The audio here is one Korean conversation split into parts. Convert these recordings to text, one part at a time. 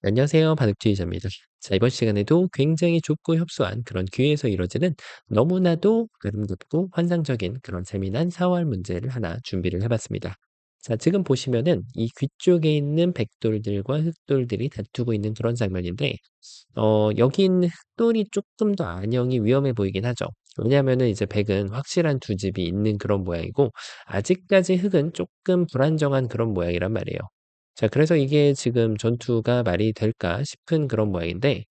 안녕하세요. 바둑주의자입니다. 자, 이번 시간에도 굉장히 좁고 협소한 그런 귀에서 이루어지는 너무나도 아름답고 환상적인 그런 재미난 사활 문제를 하나 준비를 해봤습니다. 자, 지금 보시면은 이 귀 쪽에 있는 백돌들과 흑돌들이 다투고 있는 그런 장면인데, 여기 있는 흑돌이 조금 더 안형이 위험해 보이긴 하죠. 왜냐하면은 이제 백은 확실한 두 집이 있는 그런 모양이고, 아직까지 흑은 조금 불안정한 그런 모양이란 말이에요. 자, 그래서 이게 지금 전투가 말이 될까 싶은 그런 모양인데,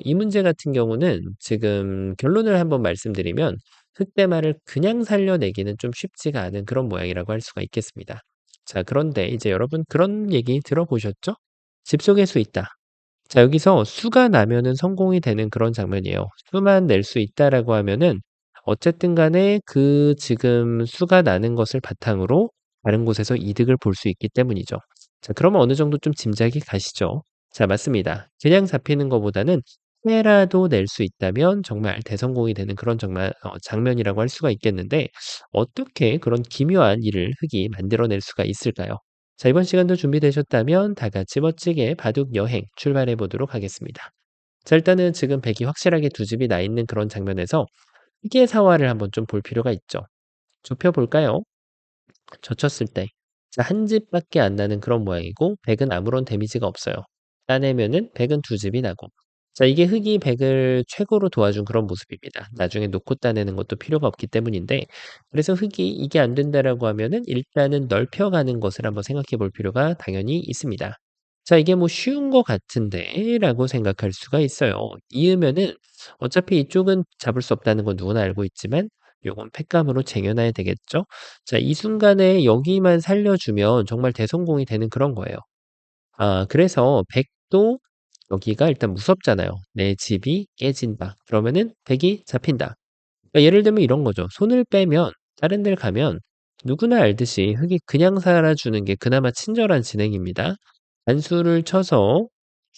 이 문제 같은 경우는 지금 결론을 한번 말씀드리면, 흑대마를 그냥 살려내기는 좀 쉽지가 않은 그런 모양이라고 할 수가 있겠습니다. 자, 그런데 이제 여러분 그런 얘기 들어보셨죠? 집 속에 수 있다. 자, 여기서 수가 나면은 성공이 되는 그런 장면이에요. 수만 낼 수 있다라고 하면은 어쨌든 간에 그 지금 수가 나는 것을 바탕으로 다른 곳에서 이득을 볼 수 있기 때문이죠. 자, 그러면 어느 정도 좀 짐작이 가시죠? 자, 맞습니다. 그냥 잡히는 것보다는 패라도 낼 수 있다면 정말 대성공이 되는 그런 정말 장면이라고 할 수가 있겠는데 어떻게 그런 기묘한 일을 흙이 만들어낼 수가 있을까요? 자, 이번 시간도 준비되셨다면 다 같이 멋지게 바둑 여행 출발해 보도록 하겠습니다. 자, 일단은 지금 백이 확실하게 두 집이 나 있는 그런 장면에서 희계 사화를 한번 좀 볼 필요가 있죠. 좁혀 볼까요? 젖혔을 때. 자, 한 집밖에 안 나는 그런 모양이고 백은 아무런 데미지가 없어요. 따내면은 백은 두 집이 나고. 자, 이게 흑이 백을 최고로 도와준 그런 모습입니다. 나중에 놓고 따내는 것도 필요가 없기 때문인데, 그래서 흑이 이게 안 된다라고 하면은 일단은 넓혀가는 것을 한번 생각해 볼 필요가 당연히 있습니다. 자, 이게 뭐 쉬운 것 같은데 라고 생각할 수가 있어요. 이으면은 어차피 이쪽은 잡을 수 없다는 건 누구나 알고 있지만 요건 팩감으로 쟁여놔야 되겠죠? 자, 이 순간에 여기만 살려주면 정말 대성공이 되는 그런 거예요. 아, 그래서 백도 여기가 일단 무섭잖아요. 내 집이 깨진다. 그러면은 백이 잡힌다. 그러니까 예를 들면 이런 거죠. 손을 빼면 다른 데를 가면 누구나 알듯이 흙이 그냥 살아주는 게 그나마 친절한 진행입니다. 단수를 쳐서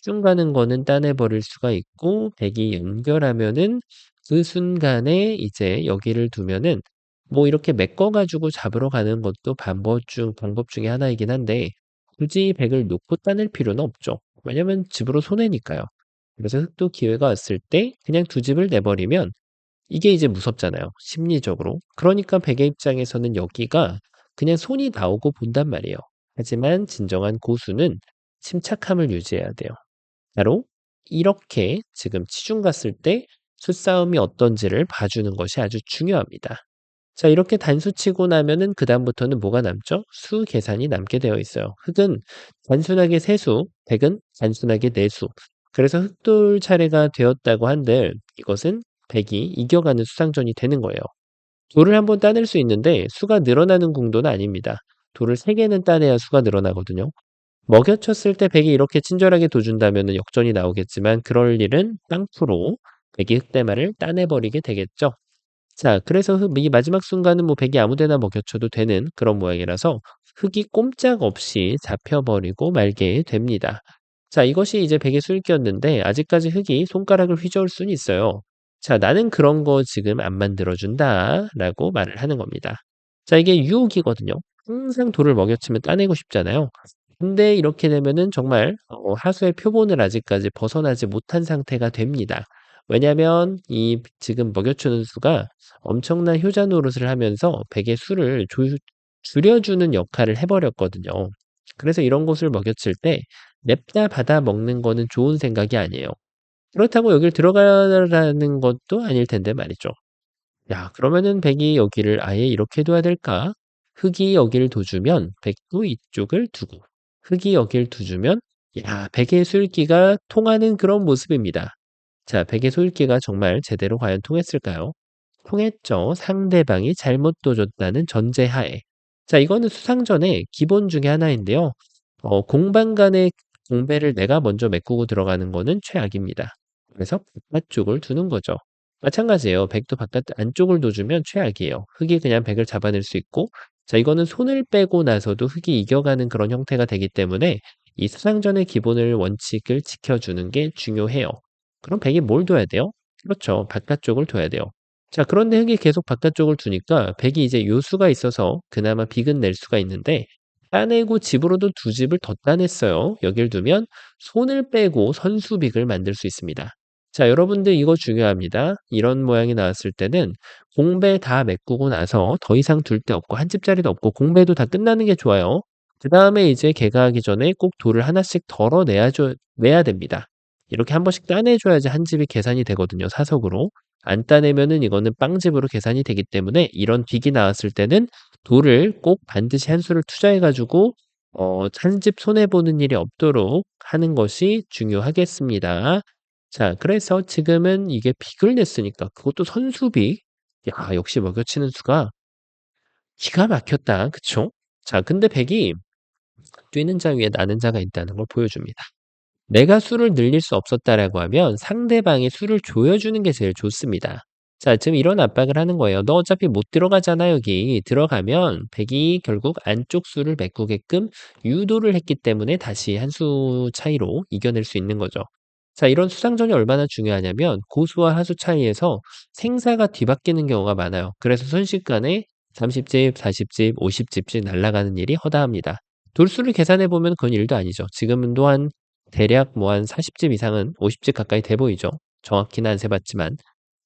쭉 가는 거는 따내버릴 수가 있고 백이 연결하면은 그 순간에 이제 여기를 두면은 뭐 이렇게 메꿔 가지고 잡으러 가는 것도 방법 중에 하나이긴 한데 굳이 백을 놓고 따낼 필요는 없죠. 왜냐면 집으로 손해니까요. 그래서 흑도 기회가 왔을 때 그냥 두 집을 내버리면 이게 이제 무섭잖아요, 심리적으로. 그러니까 백의 입장에서는 여기가 그냥 손이 나오고 본단 말이에요. 하지만 진정한 고수는 침착함을 유지해야 돼요. 바로 이렇게 지금 치중 갔을 때 수싸움이 어떤지를 봐주는 것이 아주 중요합니다. 자, 이렇게 단수 치고 나면은 그다음부터는 뭐가 남죠? 수 계산이 남게 되어 있어요. 흑은 단순하게 세수, 백은 단순하게 내수. 그래서 흑돌 차례가 되었다고 한들 이것은 백이 이겨가는 수상전이 되는 거예요. 돌을 한번 따낼 수 있는데 수가 늘어나는 궁도는 아닙니다. 돌을 3개는 따내야 수가 늘어나거든요. 먹여쳤을 때 백이 이렇게 친절하게 둬준다면 역전이 나오겠지만 그럴 일은 땅프로 백이 흑대마를 따내버리게 되겠죠. 자, 그래서 이 마지막 순간은 뭐 백이 아무 데나 먹여쳐도 되는 그런 모양이라서 흑이 꼼짝없이 잡혀버리고 말게 됩니다. 자, 이것이 이제 백의 수익이었는데 아직까지 흑이 손가락을 휘저을 수는 있어요. 자, 나는 그런 거 지금 안 만들어준다 라고 말을 하는 겁니다. 자, 이게 유혹이거든요. 항상 돌을 먹여치면 따내고 싶잖아요. 근데 이렇게 되면은 정말 하수의 표본을 아직까지 벗어나지 못한 상태가 됩니다. 왜냐하면 이 지금 먹여주는 수가 엄청난 효자 노릇을 하면서 백의 수를 줄여주는 역할을 해버렸거든요. 그래서 이런 것을 먹여칠 때 냅다 받아 먹는 거는 좋은 생각이 아니에요. 그렇다고 여길 들어가라는 것도 아닐 텐데 말이죠. 야, 그러면은 백이 여기를 아예 이렇게 둬야 될까? 흑이 여기를 둬주면 백도 이쪽을 두고 흑이 여길 두주면 야, 백의 술기가 통하는 그런 모습입니다. 자, 백의 술기가 정말 제대로 과연 통했을까요? 통했죠. 상대방이 잘못 둬줬다는 전제하에. 자, 이거는 수상전의 기본 중에 하나인데요. 공방 간의 공배를 내가 먼저 메꾸고 들어가는 거는 최악입니다. 그래서 바깥쪽을 두는 거죠. 마찬가지예요. 백도 안쪽을 둬주면 최악이에요. 흑이 그냥 백을 잡아낼 수 있고, 자, 이거는 손을 빼고 나서도 흑이 이겨가는 그런 형태가 되기 때문에 이 수상전의 기본을 원칙을 지켜주는 게 중요해요. 그럼 백이 뭘 둬야 돼요? 그렇죠. 바깥쪽을 둬야 돼요. 자, 그런데 흑이 계속 바깥쪽을 두니까 백이 이제 요수가 있어서 그나마 빅은 낼 수가 있는데 따내고 집으로도 두 집을 더 따냈어요. 여길 두면 손을 빼고 선수빅을 만들 수 있습니다. 자, 여러분들 이거 중요합니다. 이런 모양이 나왔을 때는 공배 다 메꾸고 나서 더 이상 둘 데 없고 한 집짜리도 없고 공배도 다 끝나는 게 좋아요. 그다음에 이제 개가하기 전에 꼭 돌을 하나씩 내야 됩니다. 이렇게 한 번씩 따내줘야지 한 집이 계산이 되거든요, 사석으로. 안 따내면은 이거는 빵집으로 계산이 되기 때문에 이런 빅이 나왔을 때는 돌을 꼭 반드시 한 수를 투자해 가지고 한 집 손해 보는 일이 없도록 하는 것이 중요하겠습니다. 자, 그래서 지금은 이게 빅을 냈으니까 그것도 선수빅. 야, 역시 먹여치는 수가 기가 막혔다. 그쵸? 자, 근데 백이 뛰는 자 위에 나는 자가 있다는 걸 보여줍니다. 내가 수를 늘릴 수 없었다라고 하면 상대방이 수를 조여주는 게 제일 좋습니다. 자, 지금 이런 압박을 하는 거예요. 너 어차피 못 들어가잖아, 여기. 들어가면 백이 결국 안쪽 수를 메꾸게끔 유도를 했기 때문에 다시 한 수 차이로 이겨낼 수 있는 거죠. 자, 이런 수상전이 얼마나 중요하냐면 고수와 하수 차이에서 생사가 뒤바뀌는 경우가 많아요. 그래서 순식간에 30집, 40집, 50집씩 날아가는 일이 허다합니다. 돌수를 계산해 보면 그건 일도 아니죠. 지금은 또한 대략 뭐 한 40집 이상은 50집 가까이 돼 보이죠. 정확히는 안 세봤지만.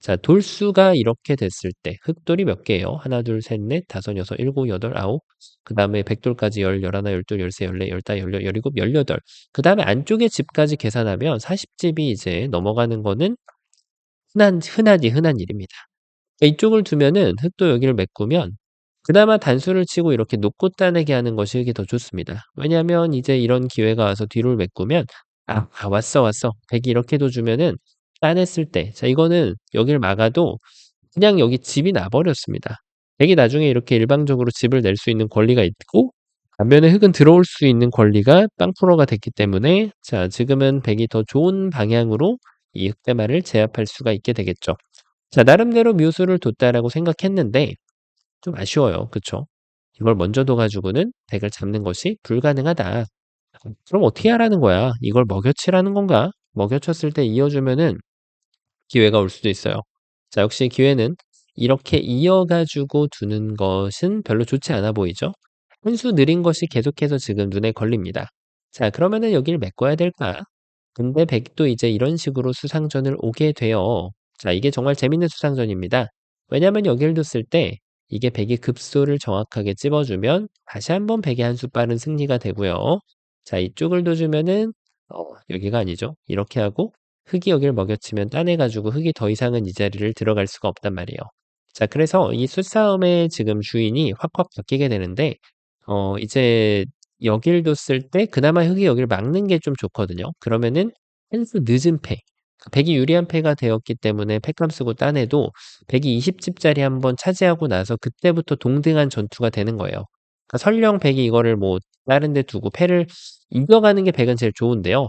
자, 돌수가 이렇게 됐을 때 흑돌이 몇 개예요? 하나, 둘, 셋, 넷, 다섯, 여섯, 일곱, 여덟, 아홉. 그다음에 백돌까지 열, 열하나, 열둘, 열세, 열네, 열다, 열여, 열일곱, 열여덟. 그다음에 안쪽에 집까지 계산하면 40집이 이제 넘어가는 거는 흔한 일입니다. 이쪽을 두면은 흙도 여기를 메꾸면 그나마 단수를 치고 이렇게 놓고 따내게 하는 것이 흙이 더 좋습니다. 왜냐하면 이제 이런 기회가 와서 뒤를 메꾸면 왔어. 백이 이렇게도 주면은 따냈을 때 자 이거는 여기를 막아도 그냥 여기 집이 나버렸습니다. 백이 나중에 이렇게 일방적으로 집을 낼 수 있는 권리가 있고 반면에 흙은 들어올 수 있는 권리가 땅프로가 됐기 때문에 자 지금은 백이 더 좋은 방향으로 이 흑대마를 제압할 수가 있게 되겠죠. 자, 나름대로 묘수를 뒀다라고 생각했는데 좀 아쉬워요. 그쵸? 이걸 먼저 둬 가지고는 덱을 잡는 것이 불가능하다. 그럼 어떻게 하라는 거야? 이걸 먹여치라는 건가? 먹여쳤을 때 이어주면은 기회가 올 수도 있어요. 자, 역시 기회는 이렇게 이어 가지고 두는 것은 별로 좋지 않아 보이죠? 한 수 느린 것이 계속해서 지금 눈에 걸립니다. 자, 그러면은 여기를 메꿔야 될까? 근데 백도 이제 이런 식으로 수상전을 오게 돼요. 자, 이게 정말 재밌는 수상전입니다. 왜냐면 여기를 뒀을 때 이게 백이 급소를 정확하게 찝어주면 다시 한번 백의 한 수 빠른 승리가 되고요. 자, 이쪽을 둬주면은 여기가 아니죠. 이렇게 하고 흙이 여기를 먹여치면 따내가지고 흙이 더 이상은 이 자리를 들어갈 수가 없단 말이에요. 자, 그래서 이 수싸움의 지금 주인이 확확 바뀌게 되는데 이제 여길 뒀을 때 그나마 흙이 여기를 막는 게 좀 좋거든요. 그러면은 한 수 늦은 패, 백이 유리한 패가 되었기 때문에 패감 쓰고 따내도 백이 20집짜리 한번 차지하고 나서 그때부터 동등한 전투가 되는 거예요. 그러니까 설령 백이 이거를 뭐 다른 데 두고 패를 이겨가는 게 백은 제일 좋은데요.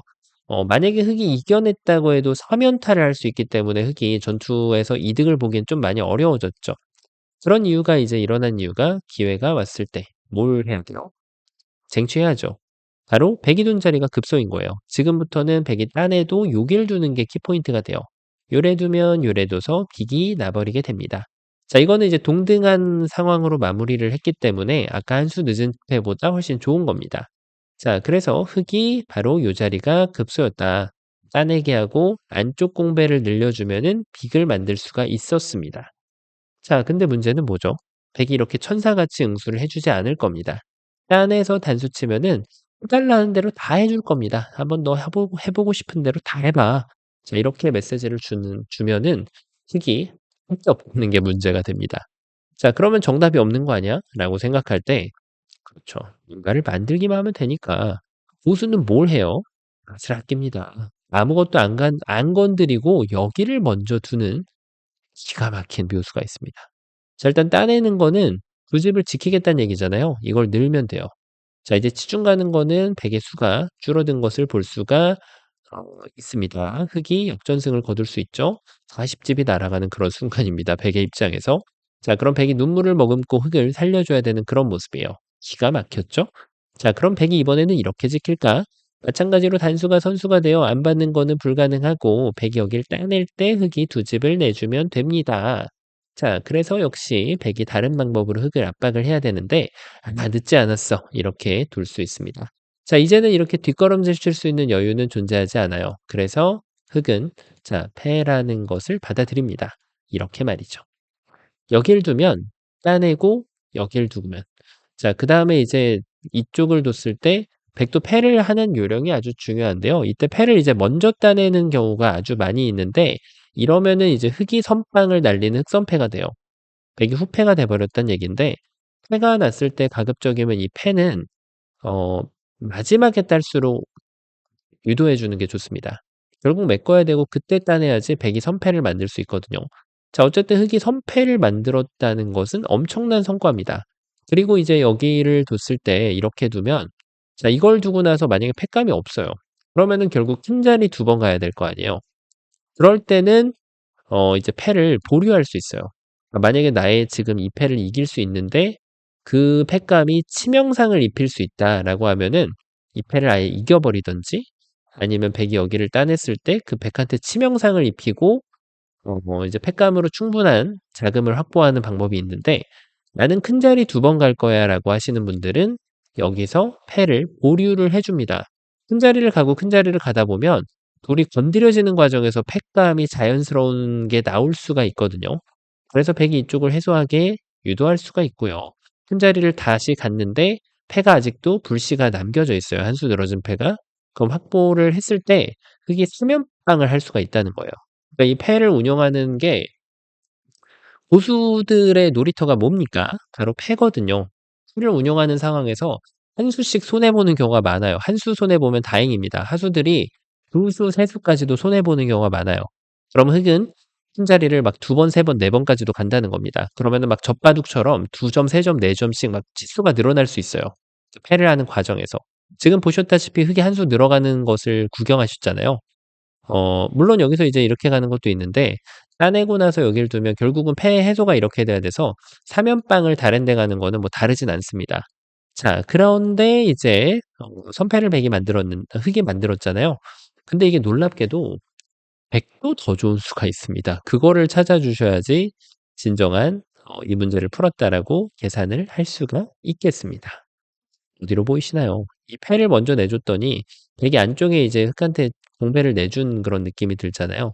만약에 흙이 이겨냈다고 해도 서면타를 할 수 있기 때문에 흙이 전투에서 이득을 보기엔 좀 많이 어려워졌죠. 그런 이유가 이제 일어난 이유가 기회가 왔을 때 뭘 해야 돼요? 쟁취해야죠. 바로 백이 둔 자리가 급소인 거예요. 지금부터는 백이 딴에도 요길 두는 게 키포인트가 돼요. 요래 두면 요래 둬서 빅이 나버리게 됩니다. 자, 이거는 이제 동등한 상황으로 마무리를 했기 때문에 아까 한 수 늦은 패보다 훨씬 좋은 겁니다. 자, 그래서 흙이 바로 요 자리가 급소였다. 따내게 하고 안쪽 공배를 늘려주면은 빅을 만들 수가 있었습니다. 자, 근데 문제는 뭐죠? 백이 이렇게 천사같이 응수를 해주지 않을 겁니다. 딴에서 단수 치면은 해달라는 대로 다 해줄 겁니다. 한번 너 해보고 싶은 대로 다 해봐. 자, 이렇게 메시지를 주면은 틱이 할게 없는 게 문제가 됩니다. 자, 그러면 정답이 없는 거 아니야? 라고 생각할 때, 그렇죠. 뭔가를 만들기만 하면 되니까. 고수는 뭘 해요? 맛을 아낍니다. 아무것도 안 건드리고 여기를 먼저 두는 기가 막힌 묘수가 있습니다. 자, 일단 따내는 거는 두 집을 지키겠다는 얘기잖아요. 이걸 늘면 돼요. 자, 이제 치중 가는 거는 백의 수가 줄어든 것을 볼 수가 있습니다. 흙이 역전승을 거둘 수 있죠. 40집이 날아가는 그런 순간입니다. 백의 입장에서. 자, 그럼 백이 눈물을 머금고 흙을 살려줘야 되는 그런 모습이에요. 기가 막혔죠? 자, 그럼 백이 이번에는 이렇게 지킬까? 마찬가지로 단수가 선수가 되어 안 받는 거는 불가능하고 백이 여길 따낼 때 흙이 두 집을 내주면 됩니다. 자, 그래서 역시 백이 다른 방법으로 흙을 압박을 해야 되는데 늦지 않았어." 이렇게 둘 수 있습니다. 자, 이제는 이렇게 뒷걸음질 칠 수 있는 여유는 존재하지 않아요. 그래서 흙은 자, 패라는 것을 받아들입니다. 이렇게 말이죠. 여길 두면 따내고 여길 두면 자, 그다음에 이제 이쪽을 뒀을 때 백도 패를 하는 요령이 아주 중요한데요. 이때 패를 이제 먼저 따내는 경우가 아주 많이 있는데 이러면은 이제 흙이 선빵을 날리는 흙선패가 돼요. 백이 후패가 돼 버렸단 얘긴데 패가 났을 때 가급적이면 이 패는 어 마지막에 딸수록 유도해 주는 게 좋습니다. 결국 메꿔야 되고 그때 따내야지 백이 선패를 만들 수 있거든요. 자, 어쨌든 흙이 선패를 만들었다는 것은 엄청난 성과입니다. 그리고 이제 여기를 뒀을 때 이렇게 두면 자, 이걸 두고 나서 만약에 패감이 없어요. 그러면은 결국 흰자리 두 번 가야 될 거 아니에요. 그럴 때는 이제 패를 보류할 수 있어요. 만약에 나의 지금 이 패를 이길 수 있는데 그 패감이 치명상을 입힐 수 있다라고 하면은 이 패를 아예 이겨버리든지 아니면 백이 여기를 따냈을 때 그 백한테 치명상을 입히고 이제 패감으로 충분한 자금을 확보하는 방법이 있는데 "나는 큰자리 두 번 갈 거야."라고 하시는 분들은 여기서 패를 보류를 해 줍니다. 큰자리를 가고 큰자리를 가다 보면 돌이 건드려지는 과정에서 패감이 자연스러운 게 나올 수가 있거든요. 그래서 백이 이쪽을 해소하게 유도할 수가 있고요. 큰자리를 다시 갔는데 패가 아직도 불씨가 남겨져 있어요, 한 수 늘어진 패가. 그럼 확보를 했을 때 흙이 수면빵을 할 수가 있다는 거예요. 그러니까 이 패를 운영하는 게 고수들의 놀이터가 뭡니까? 바로 패거든요. 패를 운영하는 상황에서 한 수씩 손해 보는 경우가 많아요. 한 수 손해 보면 다행입니다. 하수들이 두 수, 세 수까지도 손해 보는 경우가 많아요. 그럼 흙은 흰자리를 막 두 번, 세 번, 네 번까지도 간다는 겁니다. 그러면은 막 젖바둑처럼 2 점, 3 점, 4 점씩 막 치수가 늘어날 수 있어요, 그 패를 하는 과정에서. 지금 보셨다시피 흙이 한 수 늘어가는 것을 구경하셨잖아요. 물론 여기서 이제 이렇게 가는 것도 있는데 따내고 나서 여기를 두면 결국은 폐 해소가 이렇게 돼야 돼서 사면빵을 다른 데 가는 거는 뭐 다르진 않습니다. 자, 그런데 이제 선패를 백이 만들었는 흙이 만들었잖아요. 근데 이게 놀랍게도 백도 더 좋은 수가 있습니다. 그거를 찾아주셔야지 진정한 '이 문제를 풀었다.'라고 계산을 할 수가 있겠습니다. 어디로 보이시나요? 이 패를 먼저 내줬더니 되게 안쪽에 이제 흙한테 공배를 내준 그런 느낌이 들잖아요.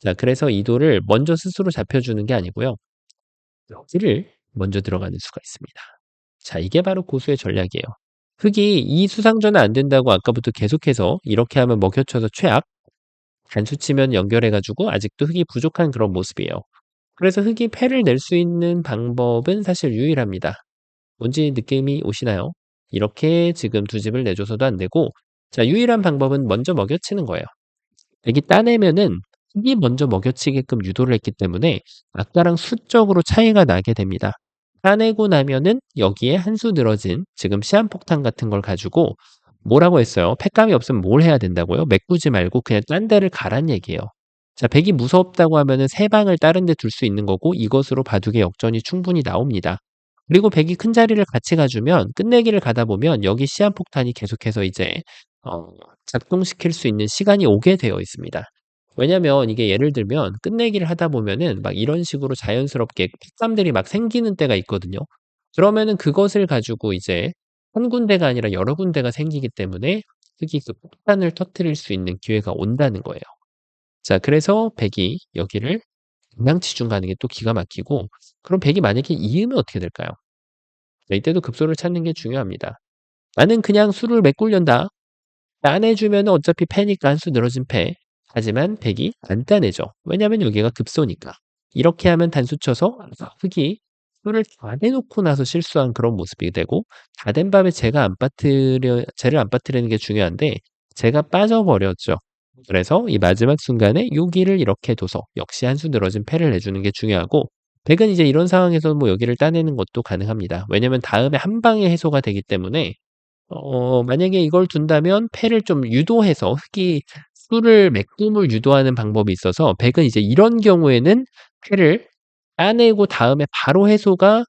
자, 그래서 이 돌을 먼저 스스로 잡혀주는 게 아니고요. 여기를 먼저 들어가는 수가 있습니다. 자, 이게 바로 고수의 전략이에요. 흙이 이 수상전은 안 된다고 아까부터 계속해서 이렇게 하면 먹혀쳐서 최악, 단수 치면 연결해 가지고 아직도 흙이 부족한 그런 모습이에요. 그래서 흙이 패를 낼 수 있는 방법은 사실 유일합니다. 뭔지 느낌이 오시나요? 이렇게 지금 두 집을 내줘서도 안 되고 자, 유일한 방법은 먼저 먹여치는 거예요. 백이 따내면은 흙이 먼저 먹여치게끔 유도를 했기 때문에 아까랑 수적으로 차이가 나게 됩니다. 따내고 나면은 여기에 한 수 늘어진 지금 시한폭탄 같은 걸 가지고 뭐라고 했어요? 패감이 없으면 뭘 해야 된다고요? 메꾸지 말고 그냥 딴 데를 가란 얘기예요. 자, 백이 무섭다고 하면은 세 방을 다른 데 둘 수 있는 거고 이것으로 바둑의 역전이 충분히 나옵니다. 그리고 백이 큰 자리를 같이 가주면 끝내기를 가다 보면 여기 시한폭탄이 계속해서 이제 어 작동시킬 수 있는 시간이 오게 되어 있습니다. 왜냐면 이게 예를 들면 끝내기를 하다 보면은 막 이런 식으로 자연스럽게 픽감들이 막 생기는 때가 있거든요. 그러면은 그것을 가지고 이제 한 군데가 아니라 여러 군데가 생기기 때문에 흙이 그 폭탄을 터뜨릴 수 있는 기회가 온다는 거예요. 자, 그래서 백이 여기를 양치중 가는 게 또 기가 막히고 그럼 백이 만약에 이으면 어떻게 될까요? 네, 이때도 급소를 찾는 게 중요합니다. '나는 그냥 수를 메꾸련다.' 따내주면은 어차피 패니까 한 수 늘어진 패. 하지만 백이 안 따내죠. 왜냐하면 여기가 급소니까. 이렇게 하면 단수 쳐서 흙이 수를 다 내놓고 나서 실수한 그런 모습이 되고 다 된 밥에 재를 안 빠뜨리는 게 중요한데 재가 빠져버렸죠. 그래서 이 마지막 순간에 요기를 이렇게 둬서 역시 한 수 늘어진 패를 내주는 게 중요하고 백은 이제 이런 상황에서 뭐 여기를 따내는 것도 가능합니다. 왜냐면 다음에 한 방에 해소가 되기 때문에 만약에 이걸 둔다면 패를 좀 유도해서 흙이 수를 메꿈을 유도하는 방법이 있어서 백은 이제 이런 경우에는 패를 따내고 다음에 바로 해소가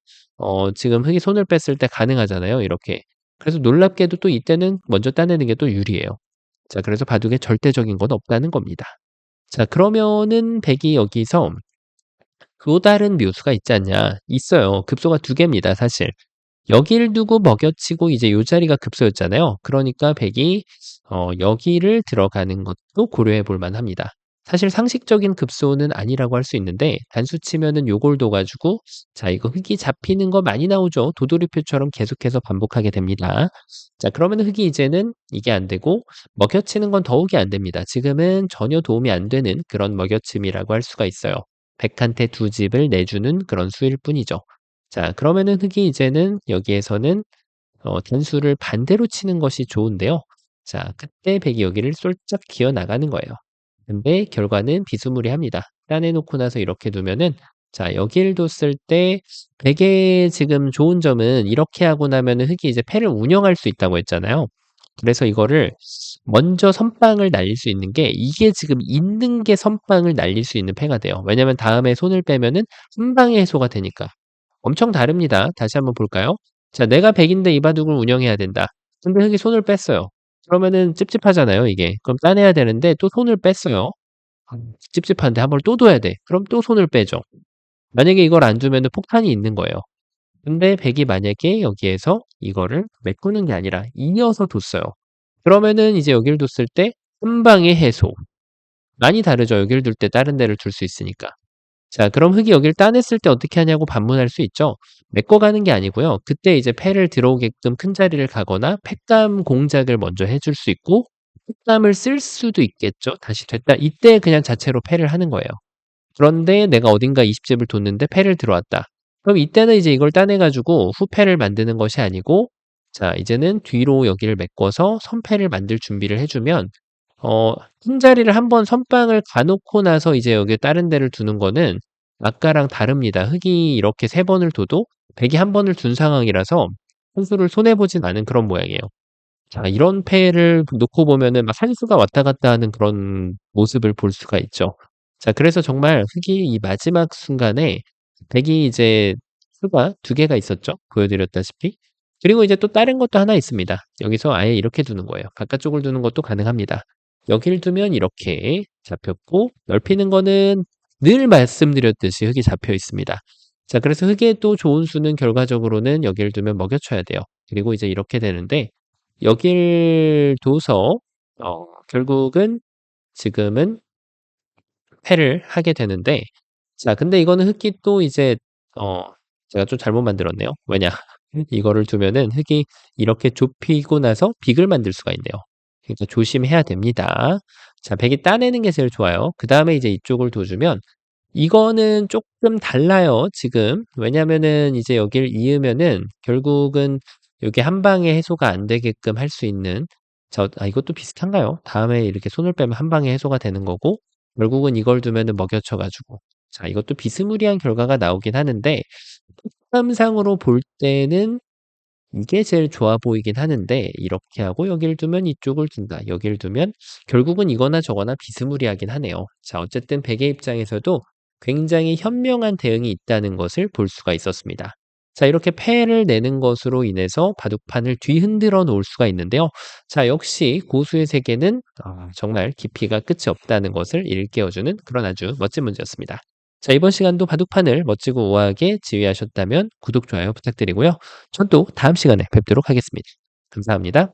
지금 흙이 손을 뺐을 때 가능하잖아요, 이렇게. 그래서 놀랍게도 또 이때는 먼저 따내는 게 또 유리해요. 자, 그래서 바둑에 절대적인 건 없다는 겁니다. 자, 그러면은 백이 여기서 또 다른 묘수가 있지 않냐? 있어요. 급소가 두 개입니다, 사실. 여기를 두고 먹여치고 이제 요 자리가 급소였잖아요. 그러니까 백이 여기를 들어가는 것도 고려해 볼 만합니다. 사실 상식적인 급소는 아니라고 할 수 있는데 단수 치면은 요걸 둬 가지고 자 이거 흙이 잡히는 거 많이 나오죠. 도돌이표처럼 계속해서 반복하게 됩니다. 자 그러면은 흙이 이제는 이게 안 되고 먹여치는 건 더욱이 안 됩니다. 지금은 전혀 도움이 안 되는 그런 먹여침이라고 할 수가 있어요. 백한테 두 집을 내주는 그런 수일 뿐이죠. 자 그러면은 흙이 이제는 여기에서는 단수를 반대로 치는 것이 좋은데요. 자 그때 백이 여기를 쏠짝 기어 나가는 거예요. 근데 결과는 비스무리합니다. 따내 놓고 나서 이렇게 두면은 자 여기를 뒀을 때 백의 지금 좋은 점은 이렇게 하고 나면은 흙이 이제 패를 운영할 수 있다고 했잖아요. 그래서 이거를 먼저 선빵을 날릴 수 있는 게 이게 지금 있는 게 선빵을 날릴 수 있는 패가 돼요. 왜냐면 다음에 손을 빼면은 한 방에 해소가 되니까. 엄청 다릅니다. 다시 한번 볼까요? 자, 내가 100 인데 이 바둑을 운영해야 된다. 근데 흙이 손을 뺐어요. 그러면은 찝찝하잖아요, 이게. 그럼 따내야 되는데 또 손을 뺐어요. 찝찝한데 한 번 또 둬야 돼. 그럼 또 손을 빼죠. 만약에 이걸 안 두면은 폭탄이 있는 거예요. 근데 100이 만약에 여기에서 이거를 메꾸는 게 아니라 이어서 뒀어요. 그러면은 이제 여기를 뒀을 때 한 방에 해소. 많이 다르죠. 여기를 둘 때 다른 데를 둘 수 있으니까. 자, 그럼 흙이 여기를 따냈을 때 어떻게 하냐고 반문할 수 있죠. 메꿔가는 게 아니고요. 그때 이제 패를 들어오게끔 큰 자리를 가거나 팩감 공작을 먼저 해줄 수 있고 팩감을 쓸 수도 있겠죠. 다시 됐다. 이때 그냥 자체로 패를 하는 거예요. 그런데 내가 어딘가 20집을 뒀는데 패를 들어왔다. 그럼 이때는 이제 이걸 따내가지고 후패를 만드는 것이 아니고 자, 이제는 뒤로 여기를 메꿔서 선패를 만들 준비를 해주면 어 흰자리를 한번 선빵을 가 놓고 나서 이제 여기 다른 데를 두는 거는 아까랑 다릅니다. 흙이 이렇게 3번을 둬도 백이 한 번을 둔 상황이라서 선수를 손해 보진 않은 그런 모양이에요. 자 이런 패를 놓고 보면은 막 한수가 왔다 갔다 하는 그런 모습을 볼 수가 있죠. 자 그래서 정말 흙이 이 마지막 순간에 백이 이제 수가 2개가 있었죠, 보여 드렸다시피. 그리고 이제 또 다른 것도 하나 있습니다. 여기서 아예 이렇게 두는 거예요. 바깥쪽을 두는 것도 가능합니다. 여기를 두면 이렇게 잡혔고 넓히는 거는 늘 말씀드렸듯이 흙이 잡혀 있습니다. 자 그래서 흙의 또 좋은 수는 결과적으로는 여기를 두면 먹여쳐야 돼요. 그리고 이제 이렇게 되는데 여길 둬서 결국은 지금은 패를 하게 되는데 자 근데 이거는 흙이 또 이제 어 제가 좀 잘못 만들었네요. 왜냐 이거를 두면은 흙이 이렇게 좁히고 나서 빅을 만들 수가 있네요. 그러니까 조심해야 됩니다. 자 백이 따내는 게 제일 좋아요. 그다음에 이제 이쪽을 둬주면 이거는 쪼끔 달라요 지금. 왜냐면은 이제 여기를 이으면은 결국은 요게 한 방에 해소가 안 되게끔 할 수 있는 이것도 비슷한가요? 다음에 이렇게 손을 빼면 한 방에 해소가 되는 거고 결국은 이걸 두면은 먹여쳐 가지고 자 이것도 비스무리한 결과가 나오긴 하는데 속감상으로 볼 때는 이게 제일 좋아 보이긴 하는데 이렇게 하고 여기를 두면 이쪽을 둔다. 여기를 두면 결국은 이거나 저거나 비스무리하긴 하네요. 자 어쨌든 백의 입장에서도 굉장히 현명한 대응이 있다는 것을 볼 수가 있었습니다. 자 이렇게 패를 내는 것으로 인해서 바둑판을 뒤흔들어 놓을 수가 있는데요. 자 역시 고수의 세계는 정말 깊이가 끝이 없다는 것을 일깨워주는 그런 아주 멋진 문제였습니다. 자 이번 시간도 바둑판을 멋지고 우아하게 지휘하셨다면 구독, 좋아요 부탁드리고요. 전 또 다음 시간에 뵙도록 하겠습니다. 감사합니다.